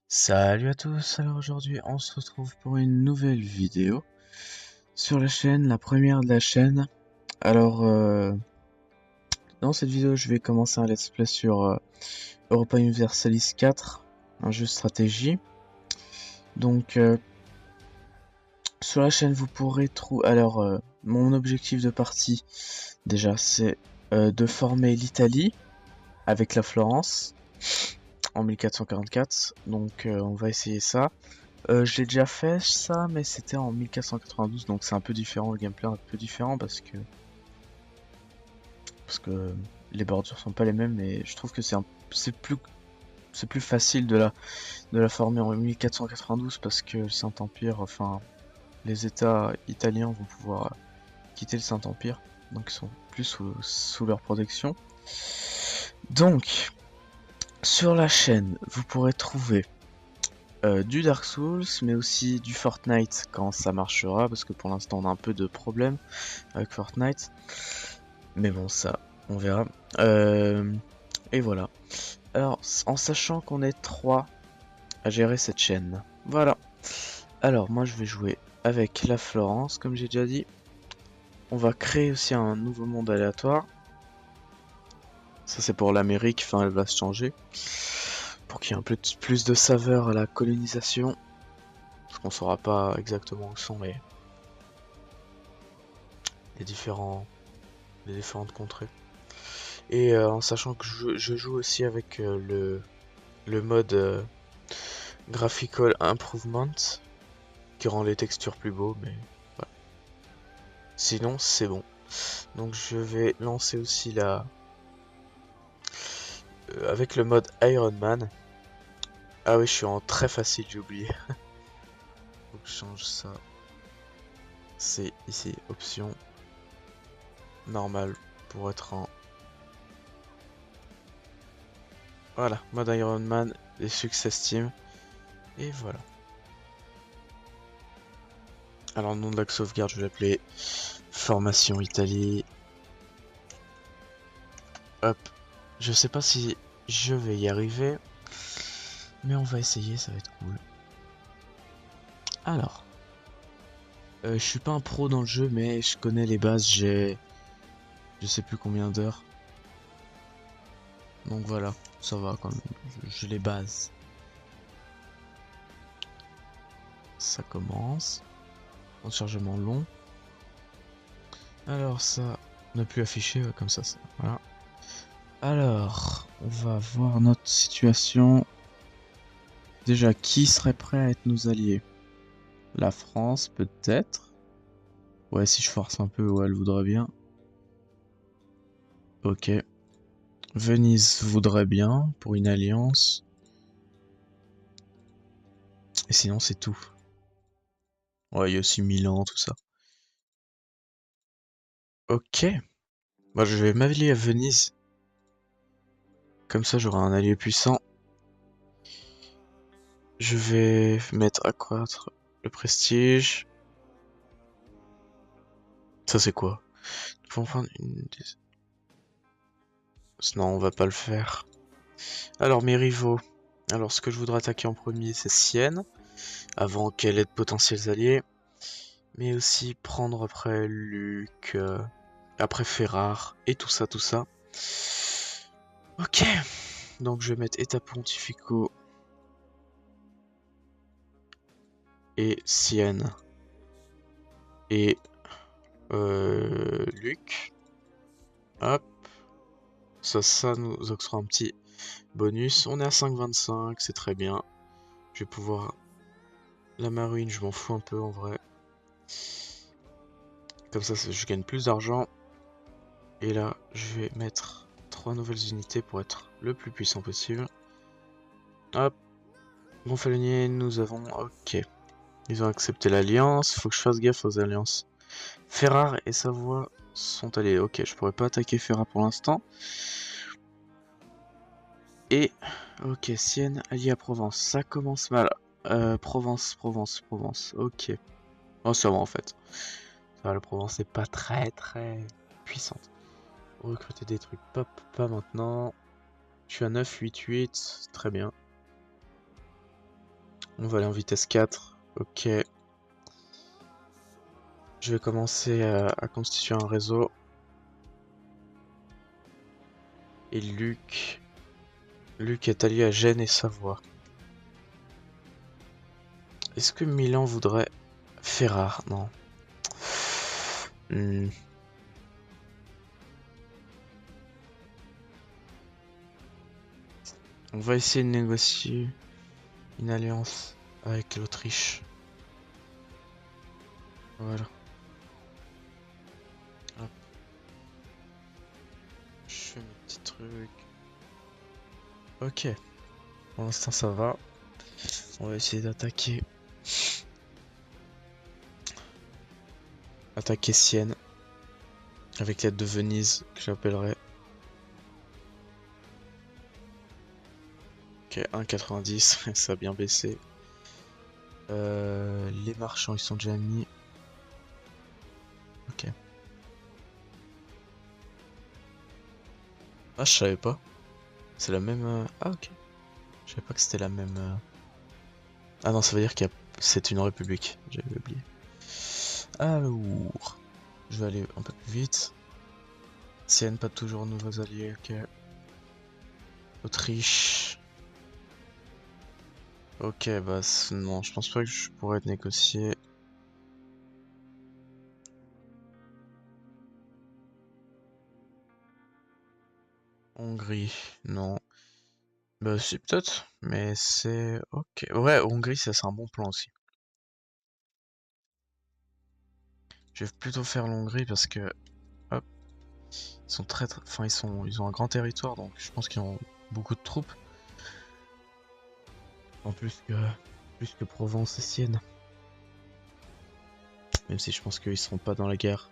Salut à tous, alors aujourd'hui on se retrouve pour une nouvelle vidéo sur la chaîne, la première de la chaîne. Alors dans cette vidéo je vais commencer un let's play sur Europa Universalis 4, un jeu de stratégie. Donc sur la chaîne vous pourrez trouver... Alors mon objectif de partie déjà c'est de former l'Italie avec la Florence en 1444, donc on va essayer ça. J'ai déjà fait ça, mais c'était en 1492, donc c'est un peu différent, le gameplay est un peu différent parce que les bordures sont pas les mêmes, mais je trouve que c'est plus facile de la former en 1492 parce que le Saint-Empire, enfin les États italiens vont pouvoir quitter le Saint-Empire, donc ils sont plus sous leur protection. Donc sur la chaîne, vous pourrez trouver du Dark Souls, mais aussi du Fortnite quand ça marchera, parce que pour l'instant on a un peu de problème avec Fortnite. Mais bon, ça, on verra. Et voilà. Alors, en sachant qu'on est 3 à gérer cette chaîne. Voilà. Alors, moi je vais jouer avec la Florence, comme j'ai déjà dit. On va créer aussi un nouveau monde aléatoire. Ça c'est pour l'Amérique, enfin elle va se changer. Pour qu'il y ait un peu plus de saveur à la colonisation. Parce qu'on saura pas exactement où sont les différentes contrées. Et en sachant que je joue aussi avec le mode Graphical Improvement qui rend les textures plus beaux, mais voilà. Sinon c'est bon. Donc je vais lancer aussi la avec le mode Iron Man. Ah oui, je suis en très facile, j'ai oublié. Faut que je change ça. C'est ici option normale pour être en voilà, mode Iron Man et Success Team. Et voilà. Alors le nom de la sauvegarde, je vais l'appeler Formation Italie. Hop. Je sais pas si je vais y arriver, mais on va essayer, ça va être cool. Alors, je suis pas un pro dans le jeu, mais je connais les bases, je sais plus combien d'heures. Donc voilà, ça va quand même, j'ai les bases. Ça commence. En chargement long. Alors ça, ne plus afficher, comme ça, voilà. Alors, on va voir notre situation. Déjà, qui serait prêt à être nos alliés? La France, peut-être. Ouais, si je force un peu, ouais, elle voudrait bien. Ok. Venise voudrait bien pour une alliance. Et sinon, c'est tout. Ouais, il y a aussi Milan, tout ça. Ok. Bah, je vais m'allier à Venise. Comme ça, j'aurai un allié puissant. Je vais mettre accroître le prestige. Ça, c'est quoi? Faut prendre une... Non, on va pas le faire. Alors, mes rivaux. Alors, ce que je voudrais attaquer en premier, c'est Sienne, avant qu'elle ait de potentiels alliés. Mais aussi prendre après Luc, après Ferrare, et tout ça, tout ça. Ok, donc je vais mettre État Pontifico et Sienne et Luc. Hop, ça nous octroie un petit bonus. On est à 5,25, c'est très bien. Je vais pouvoir... La marine, je m'en fous un peu en vrai. Comme ça, je gagne plus d'argent. Et là, je vais mettre 3 nouvelles unités pour être le plus puissant possible. Hop. Gonfalonier, nous avons... Ok. Ils ont accepté l'alliance. Faut que je fasse gaffe aux alliances. Ferrare et Savoie sont alliés. Ok, je pourrais pas attaquer Ferrare pour l'instant. Et... Ok, Sienne allié à Provence. Ça commence mal. Provence. Ok. Oh, ça va en fait. Ça va, la Provence n'est pas très puissante. Recruter des trucs. Pop, pas maintenant. Je suis à 9, 8, 8. Très bien. On va aller en vitesse 4. Ok. Je vais commencer à constituer un réseau. Et Luc est allié à Gênes et Savoie. Est-ce que Milan voudrait Ferrare? Non. Hmm. On va essayer de négocier une alliance avec l'Autriche. Voilà. Hop. Je fais mes petits trucs. Ok. Pour l'instant ça va. On va essayer d'attaquer. Attaquer Sienne. Avec l'aide de Venise, que j'appellerai. Ok, 1,90, ça a bien baissé. Les marchands, ils sont déjà mis. Ok. Ah, je savais pas. C'est la même... Ah, ok. Je savais pas que c'était la même... Ah non, ça veut dire qu'il y a... c'est une république. J'avais oublié. Alors... Je vais aller un peu plus vite. Sienne, pas toujours nouveaux alliés, ok. Autriche. Ok, bah non, je pense pas que je pourrais négocier. Hongrie, non. Bah si, peut-être, mais c'est... Ok. Ouais, Hongrie, ça c'est un bon plan aussi. Je vais plutôt faire l'Hongrie parce que... Hop. Ils sont enfin, ils ont un grand territoire, donc je pense qu'ils ont beaucoup de troupes. En plus que Provence et Sienne. Même si je pense qu'ils seront pas dans la guerre.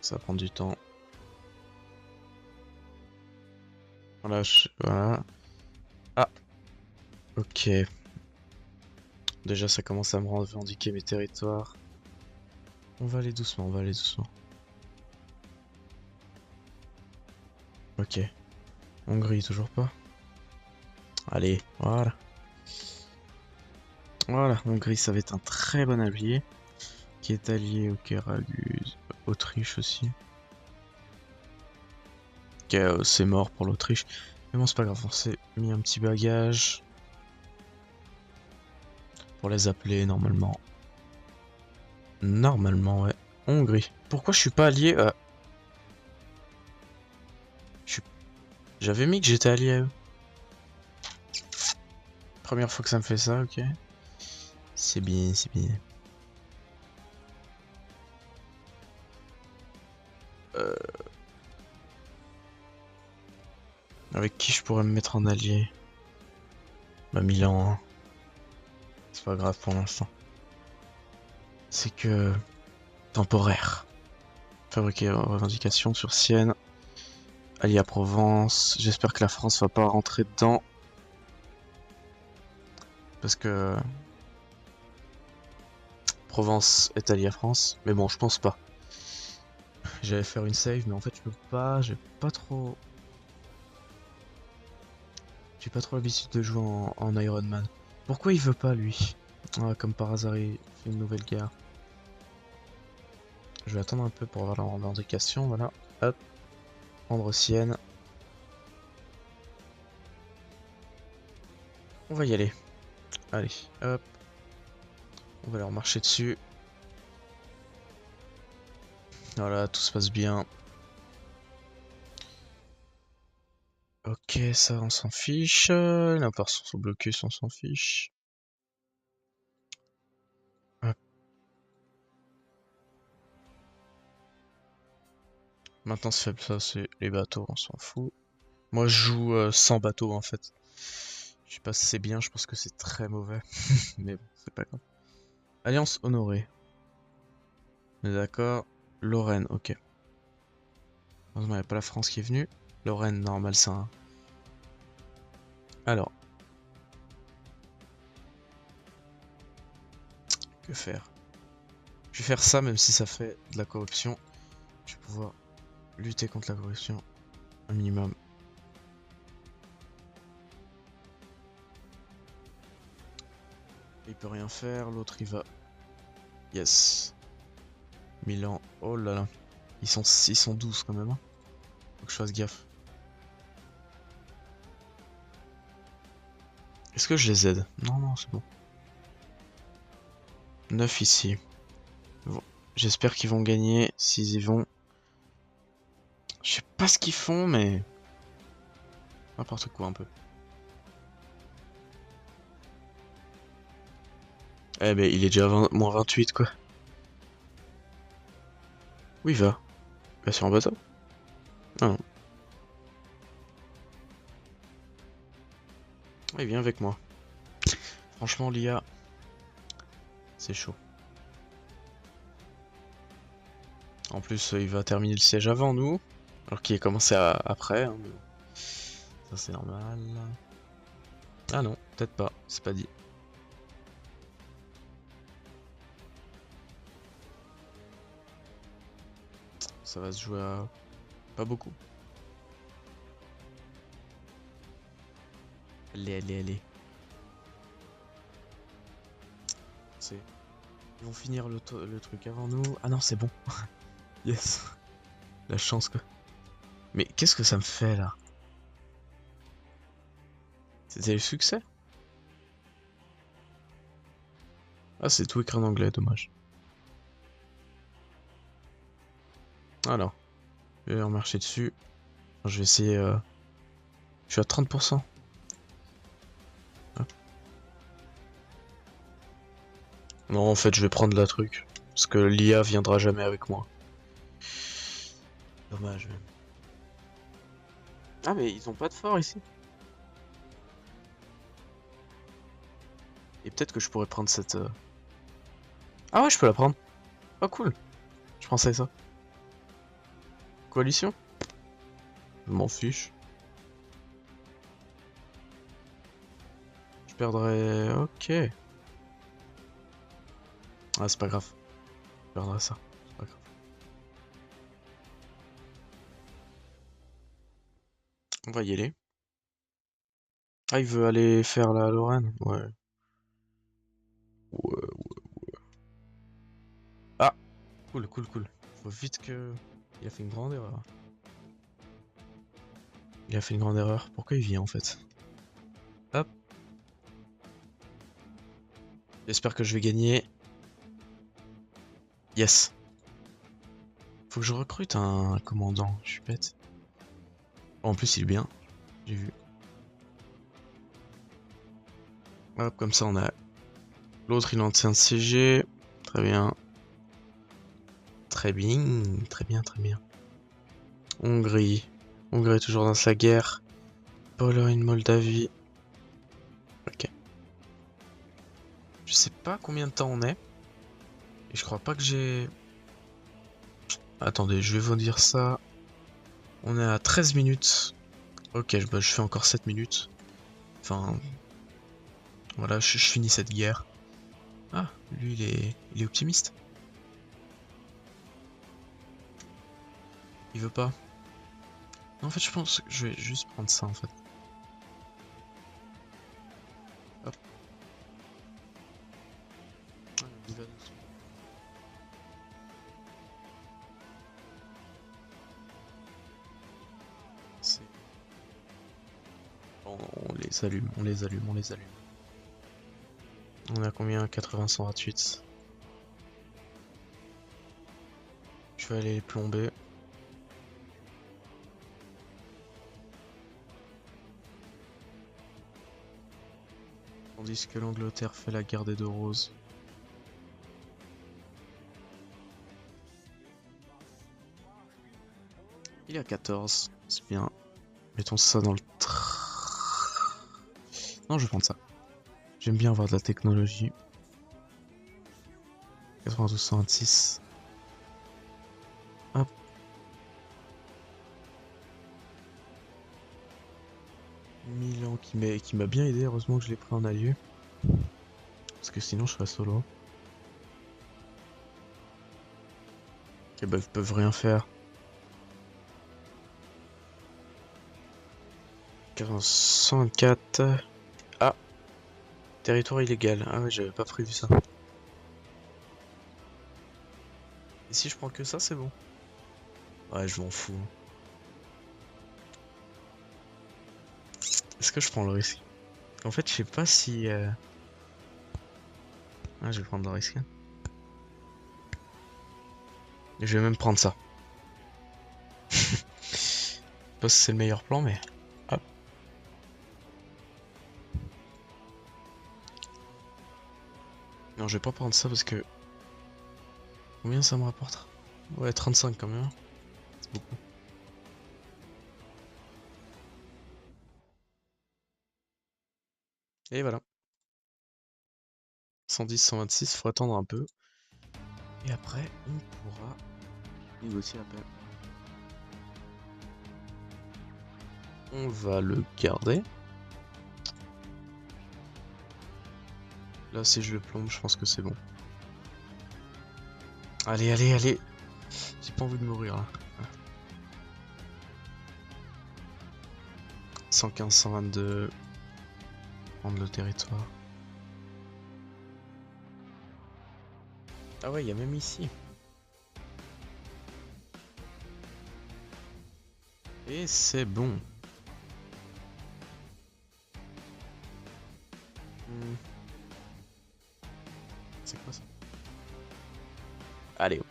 Ça va prendre du temps. Voilà, voilà. Ah, ok. Déjà, ça commence à me revendiquer mes territoires. On va aller doucement, on va aller doucement. Ok. Hongrie, toujours pas. Allez, voilà. Voilà, Hongrie, ça va être un très bon allié. Qui est allié au Kéraguz. Autriche aussi. Ok, c'est mort pour l'Autriche. Mais bon, c'est pas grave, on s'est mis un petit bagage. Pour les appeler, normalement. Normalement, ouais. Hongrie. Pourquoi je suis pas allié à... J'avais mis que j'étais allié à eux. Première fois que ça me fait ça, ok. C'est bien, c'est bien. Euh, Avec qui je pourrais me mettre en allié? Bah Milan, hein. C'est pas grave pour l'instant. C'est que... temporaire. Fabriquer revendication sur Sienne. Allié à Provence. J'espère que la France va pas rentrer dedans. Parce que... Provence est alliée à France. Mais bon, je pense pas. J'allais faire une save, mais en fait je peux pas. J'ai pas trop l'habitude de jouer en Iron Man. Pourquoi il veut pas lui? Ah, comme par hasard il fait une nouvelle guerre. Je vais attendre un peu pour avoir la revendication, voilà. Hop. Prendre Sienne. On va y aller. Allez, hop. On va leur marcher dessus. Voilà, tout se passe bien. Ok, ça on s'en fiche. Les importations sont blocus, on s'en fiche. Hop. Maintenance faible, ça c'est les bateaux, on s'en fout. Moi je joue sans bateau en fait. Je sais pas si c'est bien, je pense que c'est très mauvais. Mais bon, c'est pas grave. Alliance honorée. On est d'accord. Lorraine, ok. Heureusement, il n'y a pas la France qui est venue. Lorraine, normal, c'est un... Alors. Que faire? Je vais faire ça, même si ça fait de la corruption. Je vais pouvoir lutter contre la corruption. Un minimum. Il peut rien faire, l'autre il va. Yes. Milan. Oh là là. Ils sont 12 quand même. Hein. Faut que je fasse gaffe. Est-ce que je les aide? Non, non, c'est bon. 9 ici. Bon. J'espère qu'ils vont gagner. S'ils y vont. Je sais pas ce qu'ils font, mais. N'importe quoi un peu. Eh ben, il est déjà moins 28 quoi. Où il va? Il va sur un bateau? Ah non. Ah, il vient avec moi. Franchement, l'IA, c'est chaud. En plus, il va terminer le siège avant nous. Alors qu'il a commencé après. Hein, mais bon. Ça, c'est normal. Ah non, peut-être pas. C'est pas dit. Ça va se jouer à... Pas beaucoup. Allez, allez, allez. C'est... Ils vont finir le truc avant nous. Ah non, c'est bon. Yes. La chance, quoi. Mais qu'est-ce que ça me fait, là? C'était le succès? Ah, c'est tout écrit en anglais, dommage. Alors, je vais leur marcher dessus. Je vais essayer... Je suis à 30%. Hop. Non, en fait, je vais prendre la truc. Parce que l'IA viendra jamais avec moi. Dommage, même. Ah, mais ils ont pas de fort ici. Et peut-être que je pourrais prendre cette... Ah ouais, je peux la prendre. Oh, cool. Je pensais à ça. Coalition? Je m'en fiche. Je perdrais... Ok. Ah, c'est pas grave. Je perdrai ça. C'est pas grave. On va y aller. Ah, il veut aller faire la Lorraine? Ouais. Ouais. Ah! Cool, cool, cool. Faut vite que... Il a fait une grande erreur. Il a fait une grande erreur. Pourquoi il vient, en fait? Hop. J'espère que je vais gagner. Yes. Faut que je recrute un commandant. Je suis bête. Oh, en plus, il est bien. J'ai vu. Hop, comme ça, on a... L'autre, il est en train de siéger. Très bien. Très bien. Très bien, très bien. Hongrie. Hongrie est toujours dans sa guerre. Pologne, Moldavie. Ok. Je sais pas combien de temps on est. Et je crois pas que j'ai... Attendez, je vais vous dire ça. On est à 13 minutes. Ok, bah, je fais encore 7 minutes. Enfin... Voilà, je finis cette guerre. Ah, lui, il est optimiste. Il veut pas. Non, en fait, je pense que je vais juste prendre ça, en fait. Hop. Ah, il va dessus. C'est... On les allume, on les allume, on les allume. On a combien? 80, 128. Je vais aller les plomber. Tandis que l'Angleterre fait la guerre des deux roses. Il est à 14, c'est bien. Mettons ça dans le... Non, je vais prendre ça. J'aime bien avoir de la technologie. 92, 126. Hop. Milan qui m'a bien aidé, heureusement que je l'ai pris en allié. Parce que sinon je serais solo. Ok, bah ils peuvent rien faire. 124. Ah. Territoire illégal. Ah ouais, j'avais pas prévu ça. Et si je prends que ça, c'est bon. Ouais, je m'en fous. Est-ce que je prends le risque? En fait, je sais pas si... Ah, je vais prendre le risque. Et je vais même prendre ça. Je sais pas si c'est le meilleur plan, mais... Hop. Non, je vais pas prendre ça parce que... Combien ça me rapporte? Ouais, 35 quand même. C'est beaucoup. Et voilà. 110, 126, faut attendre un peu. Et après, on pourra négocier la paix. On va le garder. Là, si je le plombe, je pense que c'est bon. Allez, allez, allez. J'ai pas envie de mourir là. 115, 122. Prendre le territoire. Ah ouais, il y a même ici. Et c'est bon. C'est quoi ça? Allez hop.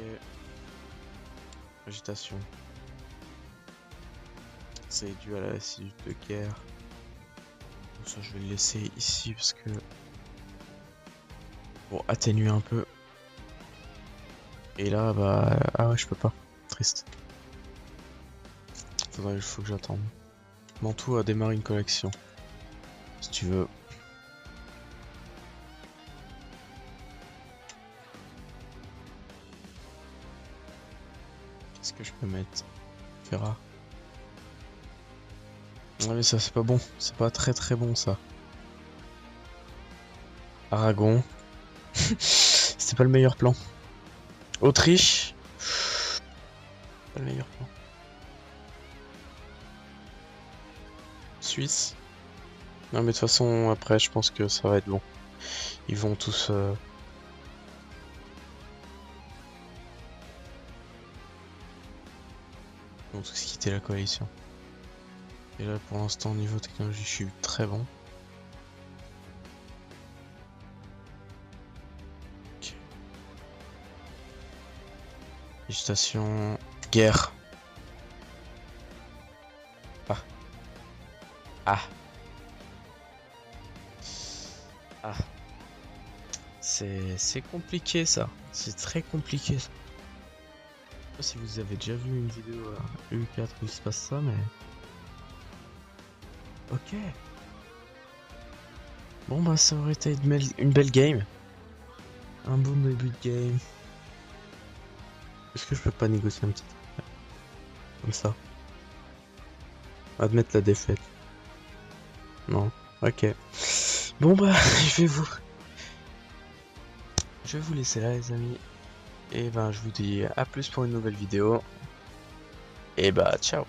Et... Agitation. C'est dû à la cellule de guerre. Ça, je vais le laisser ici parce que... Pour atténuer un peu. Et là, bah... Ah ouais, je peux pas. Triste. Il faut que j'attende. Mantoue a démarré une collection. Si tu veux. Qu'est-ce que je peux mettre? Ferra. Ah mais ça c'est pas bon. C'est pas très très bon ça. Aragon. C'était pas le meilleur plan. Autriche. Pas le meilleur plan. Suisse. Non mais de toute façon après je pense que ça va être bon. Ils vont tous... Ils vont tous quitter la coalition. Et là pour l'instant au niveau technologie je suis très bon. Okay. Législation... Guerre. Ah. Ah. Ah. C'est compliqué ça. C'est très compliqué ça. Je sais pas si vous avez déjà vu une vidéo à EU4 où il se passe ça, mais... Ok. Bon bah ça aurait été une belle game. Un bon début de game. Est-ce que je peux pas négocier un petit truc comme ça? Admettre la défaite. Non. Ok. Bon bah je vais vous laisser là les amis. Et ben je vous dis à plus pour une nouvelle vidéo. Et bah ciao.